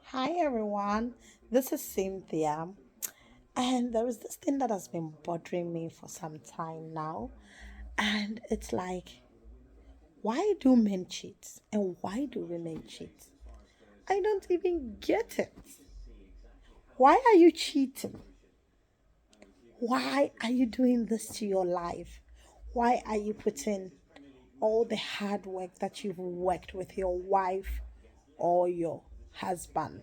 Hi everyone, this is Cynthia, and there is this thing that has been bothering me for some time now, and it's like, why do men cheat and why do women cheat? I don't even get it. Why are you cheating? Why are you doing this to your life? Why are you putting all the hard work that you've worked with your wife or your husband?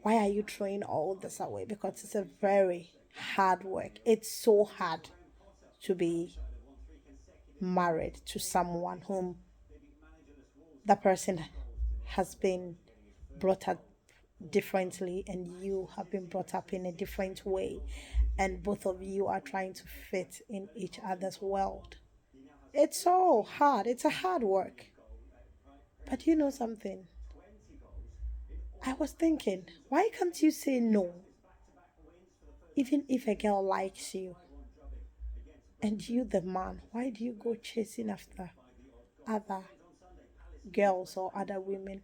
Why are you throwing all this away? Because it's a very hard work. It's so hard to be married to someone whom the person has been brought up differently and you have been brought up in a different way, and both of you are trying to fit in each other's world. It's so hard. It's a hard work. But you know something? I was thinking, why can't you say no? Even if a girl likes you and you, the man, why do you go chasing after other girls or other women?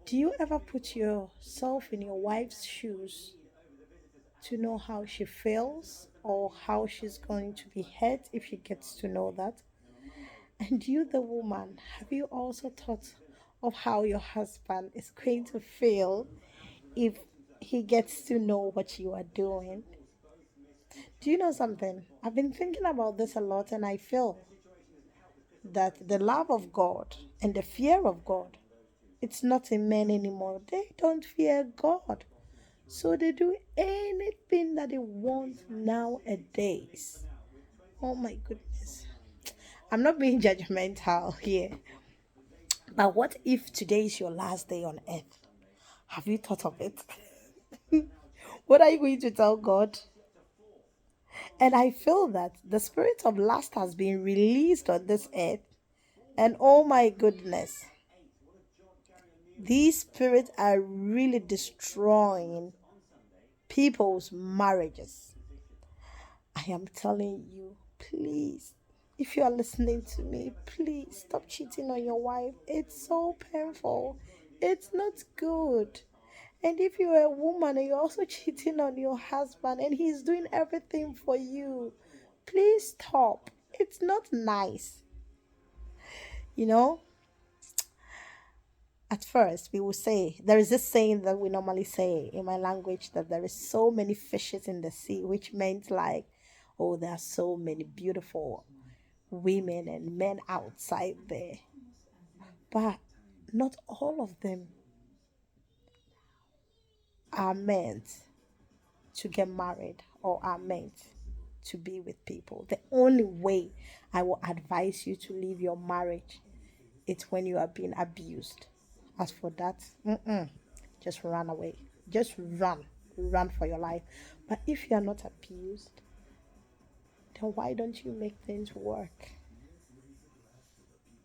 Do you ever put yourself in your wife's shoes to know how she feels or how she's going to be hurt if she gets to know that? And you, the woman, have you also thought of how your husband is going to feel if he gets to know what you are doing? Do you know something? I've been thinking about this a lot, and I feel that the love of God and the fear of God, it's not in men anymore. They don't fear God. So they do anything that they want nowadays. Oh my goodness. I'm not being judgmental here. But what if today is your last day on earth? Have you thought of it? What are you going to tell God? And I feel that the spirit of lust has been released on this earth. And oh my goodness, these spirits are really destroying people's marriages. I am telling you, please, if you are listening to me, please stop cheating on your wife. It's so painful. It's not good. And if you're a woman and you're also cheating on your husband and he's doing everything for you, please stop. It's not nice. You know, at first we will say, there is this saying that we normally say in my language, that there is so many fishes in the sea, which meant like, oh, there are so many beautiful women and men outside there, but not all of them are meant to get married or are meant to be with people. The only way I will advise you to leave your marriage is when you are being abused. As for that, just run away. Just run for your life. But if you are not abused, then why don't you make things work?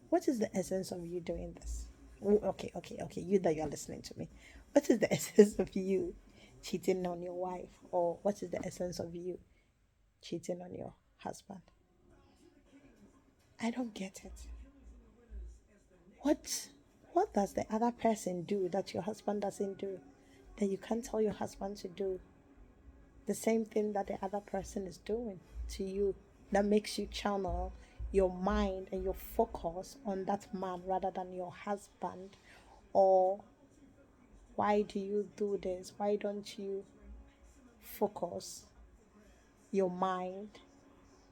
What is the essence of you doing this? Oh, okay. You that you're listening to me. What is the essence of you cheating on your wife? Or what is the essence of you cheating on your husband? I don't get it. What what does the other person do that your husband doesn't do? That you can't tell your husband to do the same thing that the other person is doing to you, that makes you channel your mind and your focus on that man rather than your husband? Or why do you do this? Why don't you focus your mind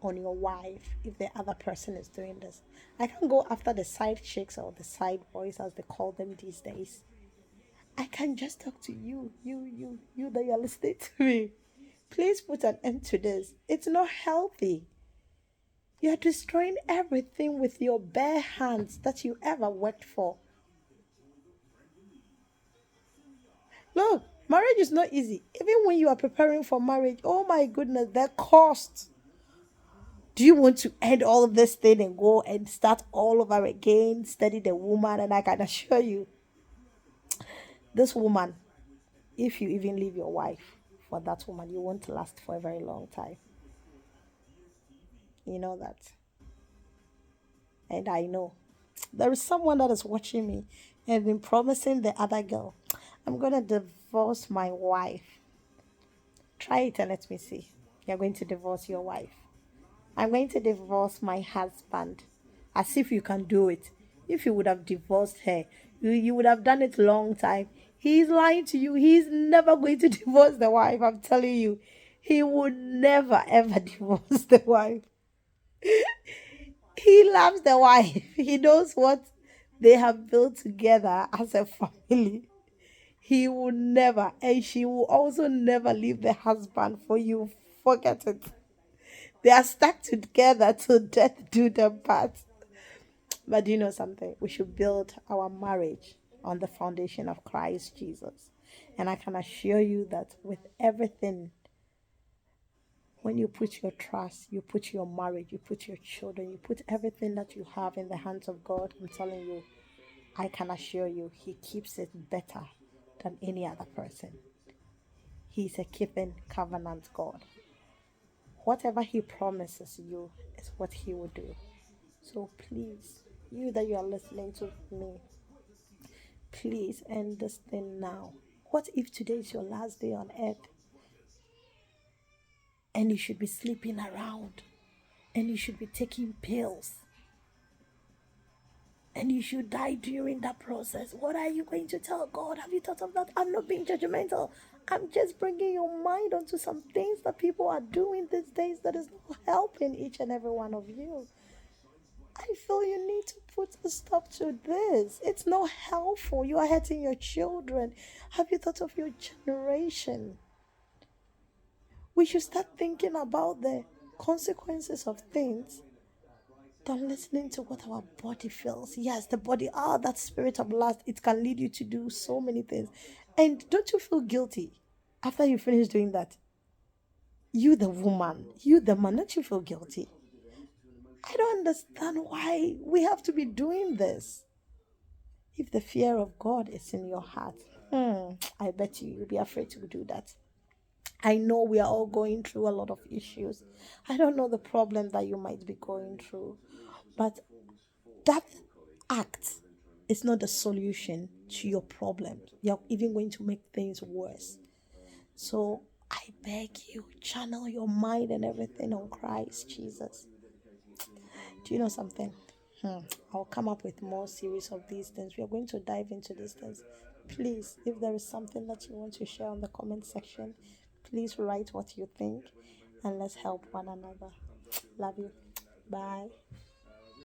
on your wife if the other person is doing this? I can go after the side chicks or the side boys as they call them these days. I can just talk to you that you're listening to me. Please put an end to this. It's not healthy. You're destroying everything with your bare hands that you ever worked for. Look, marriage is not easy. Even when you are preparing for marriage, oh my goodness, the cost. Do you want to end all of this thing and go and start all over again, study the woman? And I can assure you, this woman, if you even leave your wife for that woman, you won't last for a very long time. You know that. And I know there is someone that is watching me and been promising the other girl, I'm going to divorce my wife. Try it and let me see. You're going to divorce your wife. I'm going to divorce my husband. As if you can do it. If you would have divorced her, you would have done it long time. He's lying to you. He's never going to divorce the wife. I'm telling you. He would never ever divorce the wife. He loves the wife. He knows what they have built together as a family. He will never, and she will also never leave the husband for you. Forget it. They are stuck together till death do them part. But do you know something? We should build our marriage on the foundation of Christ Jesus. And I can assure you that with everything, when you put your trust, you put your marriage, you put your children, you put everything that you have in the hands of God, I'm telling you, I can assure you, He keeps it better than any other person. He's a keeping covenant God. Whatever He promises you is what He will do. So please, you that you are listening to me, please end this thing now. What if today is your last day on earth and you should be sleeping around and you should be taking pills and you should die during that process? What are you going to tell God? Have you thought of that? I'm not being judgmental. I'm just bringing your mind onto some things that people are doing these days that is not helping each and every one of you. I feel you need to put a stop to this. It's not helpful. You are hurting your children. Have you thought of your generation? We should start thinking about the consequences of things than listening to what our body feels. Yes, the body, that spirit of lust, it can lead you to do so many things. And don't you feel guilty after you finish doing that? You, the woman, you, the man, don't you feel guilty? I don't understand why we have to be doing this. If the fear of God is in your heart, I bet you'll be afraid to do that. I know we are all going through a lot of issues. I don't know the problem that you might be going through, but that act is not the solution to your problem. You're even going to make things worse. So I beg you, channel your mind and everything on Christ Jesus. Do you know something? I'll come up with more series of these things. We are going to dive into these things. Please, if there is something that you want to share on the comment section, please write what you think and let's help one another. Love you. Bye.